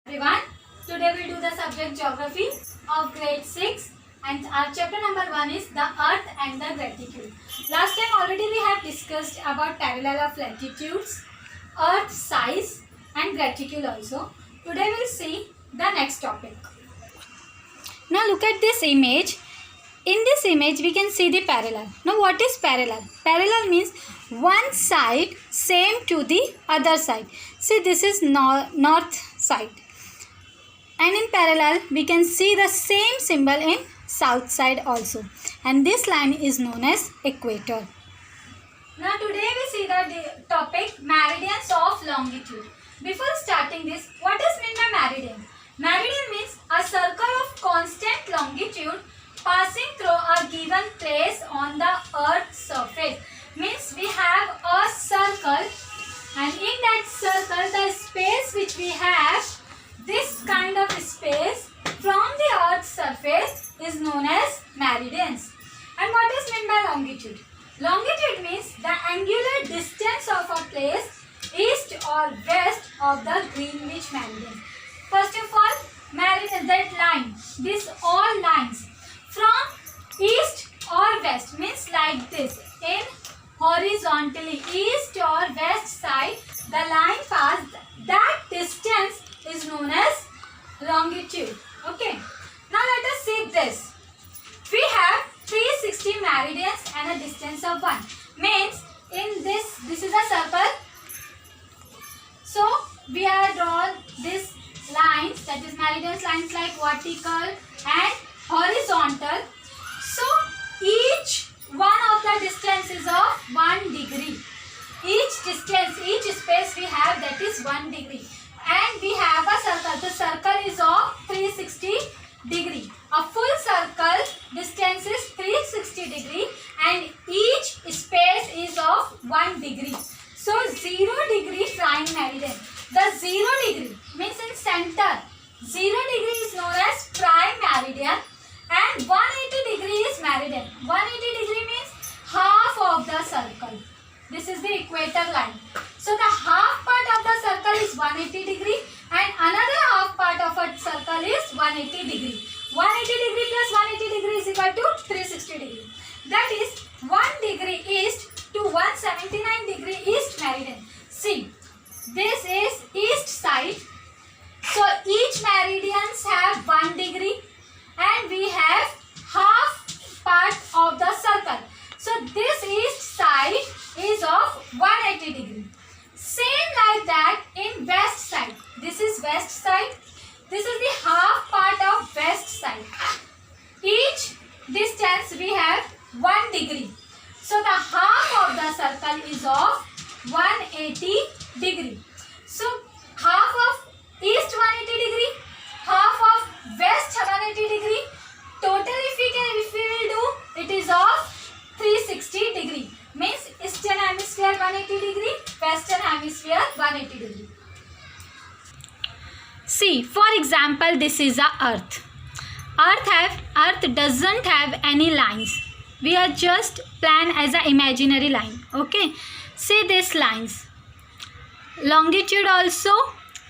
Everyone, today we do the subject geography of grade 6 and our chapter number 1 is the earth and the latitude. Last time already we have discussed about parallel of latitudes, earth size and latitude also. Today we will see the next topic. Now look at this image. In this image we can see the parallel. Now what is parallel? Parallel means one side same to the other side. See, this is north side. And in parallel we can see the same symbol in south side also, and this line is known as equator. Now today we see the topic meridians of longitude. Before starting this, what is meant by meridian? Meridian means a circle of constant longitude passing through a given place on the earth's surface. Means we have a circle, and in that circle the space which we have, this kind of space from the earth's surface is known as meridians. And what is meant by longitude? Longitude means the angular distance of a place east or west of the Greenwich meridian. First of all, meridian, that line, this all lines from east or west means like this, in horizontally east or west side the line passed, that distance is known as longitude. Okay. Now let us see this. We have 360 meridians and a distance of 1. Means in this is a circle. So we are drawn this lines, that is meridians, lines like vertical and horizontal. So each one of the distance is of 1 degree. Each distance, each space we have, that is 1 degree. And we have a circle. The circle is of 360 degree. A full circle distance is 360 degree and each space is of 1 degree. So 0 degree prime meridian. The 0 degree means in center. 0 degree is known as prime meridian and 180 degree is meridian. 180 degree means half of the circle. This is the equator line. So the half part of the circle is 180 degree and another half part of a circle is 180 degree. 180 degree plus 180 degree is equal to 360 degree. That is 1 degree east to 179 degree east meridian. See, this is east side. So each meridians have 1 degree and we have half part of the circle. So this east side is of 180 degree. Same like that in west side. This is west side. This is the half part of west side. Each distance we have 1 degree. So the half of the circle is of 180 degree. So half of east 180 degree, half of west 180 degree. Total if we will do, it is of 360 degree. Means eastern hemisphere 180 degree, western hemisphere 180 degree. See, for example, this is a earth. Earth doesn't have any lines. We are just plan as an imaginary line. Okay. See these lines. Longitude also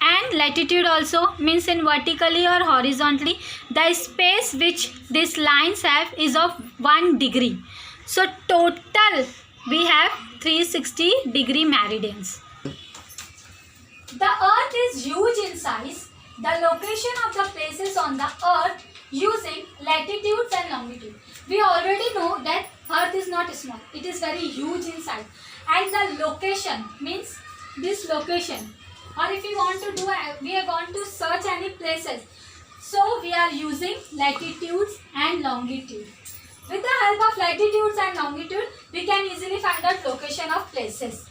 and latitude also, means in vertically or horizontally the space which these lines have is of 1 degree. So total we have 360 degree meridians. The earth is huge in size. The location of the places on the earth using latitudes and longitude. We already know that earth is not small. It is very huge in size. And the location means this location. Or if we want to do, we want to search any places. So we are using latitudes and longitude. With the help of latitudes and longitude, we can easily find out location of places.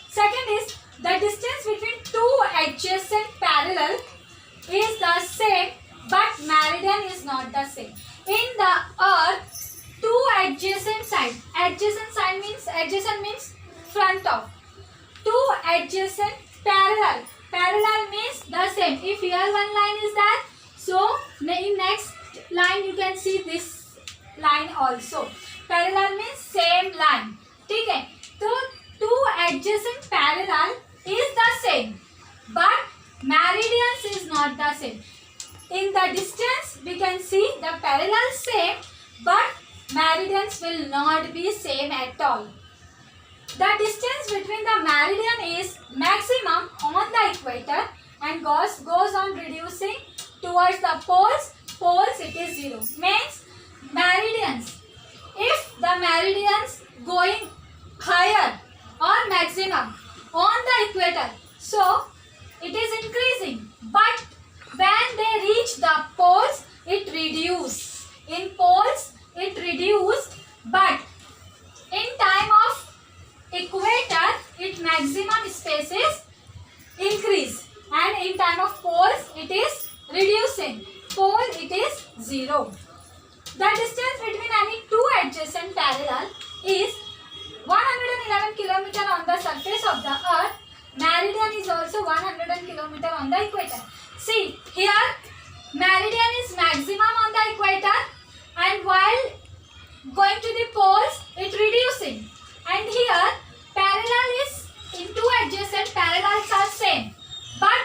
Second is the distance between two adjacent parallel is the same, but meridian is not the same. In the earth, two adjacent side. Adjacent means front of. Two adjacent parallel. Parallel means the same. If here one line is that, so in next line you can see this line also. Parallel means same line. Okay. So two adjacent parallel is the same, but meridians is not not the same. In the distance, we can see the parallel same, but meridians will not be same at all. The distance between the meridian is maximum on the equator and goes on reducing towards the poles. Poles it is 0. Means meridians. If the meridians going higher or maximum on the equator, so it is increasing. But when they reach the poles, it reduces. In poles, it reduced, but in time of equator, it maximum spaces increase, and in time of poles, it is reducing. Pole, it is 0. The distance between any two adjacent parallel is 111 km on the surface of the earth. Meridian is also 100 km on the equator. See, here meridian is maximum on the equator, and while going to the poles, it reducing. And here parallel is in two adjacent parallels are same, but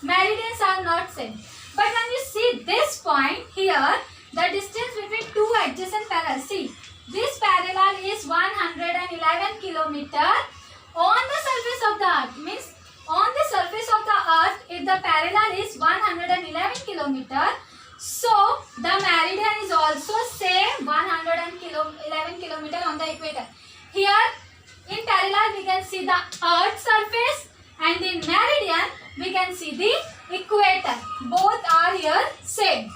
meridians are not same. But when you see this point here, the distance between two adjacent parallels, see, this parallel is 111 km on the surface of the earth. Means on the surface of the earth, if the parallel is 111 km, so the meridian is also same 111 km on the equator. Here in parallel we can see the earth surface, and in meridian we can see the equator. Both are here same.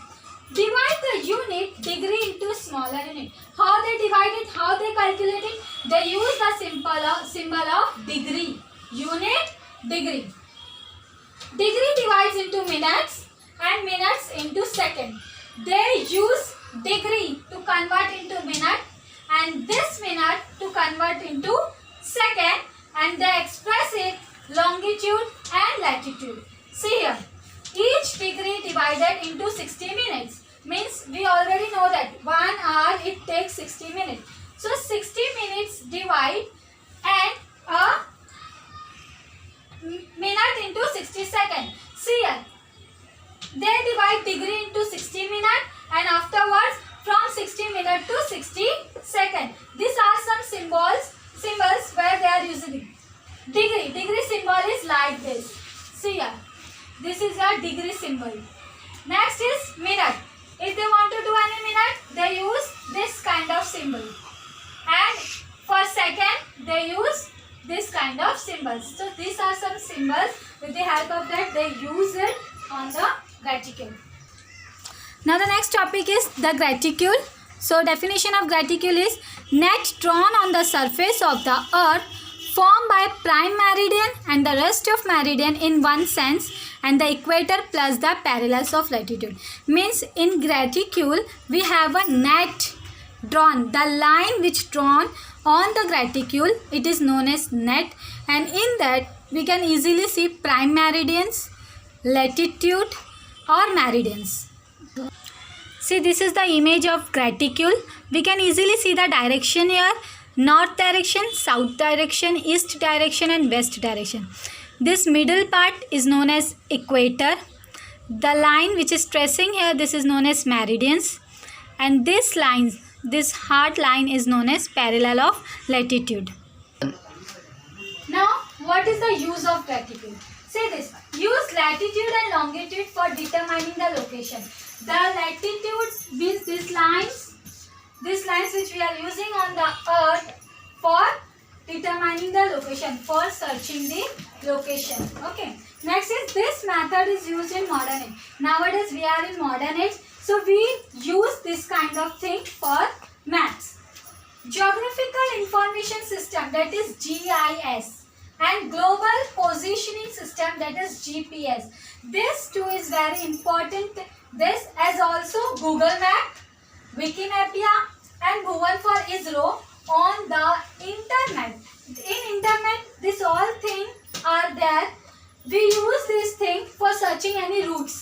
Divide the unit degree into smaller unit. How they divide it? How they calculate it? They use the symbol of degree. Unit, degree. Degree divides into minutes and minutes into second. They use degree to convert into minute and this minute to convert into second, and they express it longitude and latitude. See here, each degree divided into 60 minutes. Means we already know that 1 hour it takes 60 minutes. So 60 minutes divide and a minute into 60 seconds. See here, they divide degree into 60 minutes and afterwards from 60 minutes to 60 seconds. These are some symbols where they are using degree. Degree symbol is like this. See here, this is your degree symbol. Next is minute. If they want to do any minute, they use this kind of symbol. And for second, they use this kind of symbols. So these are some symbols. With the help of that, they use it on the graticule. Now the next topic is the graticule. So definition of graticule is net drawn on the surface of the earth formed by prime meridian and the rest of meridian in one sense and the equator plus the parallels of latitude. Means in graticule we have a net drawn. The line which drawn on the graticule, it is known as net, and in that we can easily see prime meridians, latitude or meridians. See, this is the image of graticule. We can easily see the direction here. North direction, south direction, east direction and west direction. This middle part is known as equator. The line which is tracing here, this is known as meridians. And this line, this hard line is known as parallel of latitude. Now, what is the use of graticule? Say this, use latitude and longitude for determining the location. The latitude means these lines which we are using on the earth for determining the location, for searching the location. Okay. Next is this method is used in modern age. Nowadays we are in modern age, so we use this kind of thing for maps. Geographical Information System, that is GIS, and Global Positioning System, that is GPS. This too is very important. This as also Google Map, Wikimedia and Google for ISRO on the internet. In internet, these all things are there. We use this thing for searching any routes.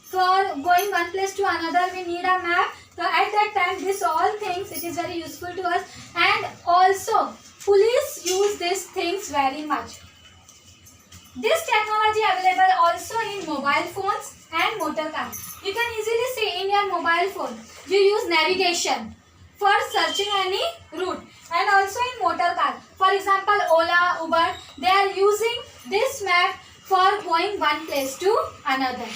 For going one place to another, we need a map. So at that time, this all things, it is very useful to us. And also, police use these things very much. This technology available also in mobile phones motor car. You can easily see in your mobile phone. You use navigation for searching any route, and also in motor car. For example, Ola, Uber, they are using this map for going one place to another.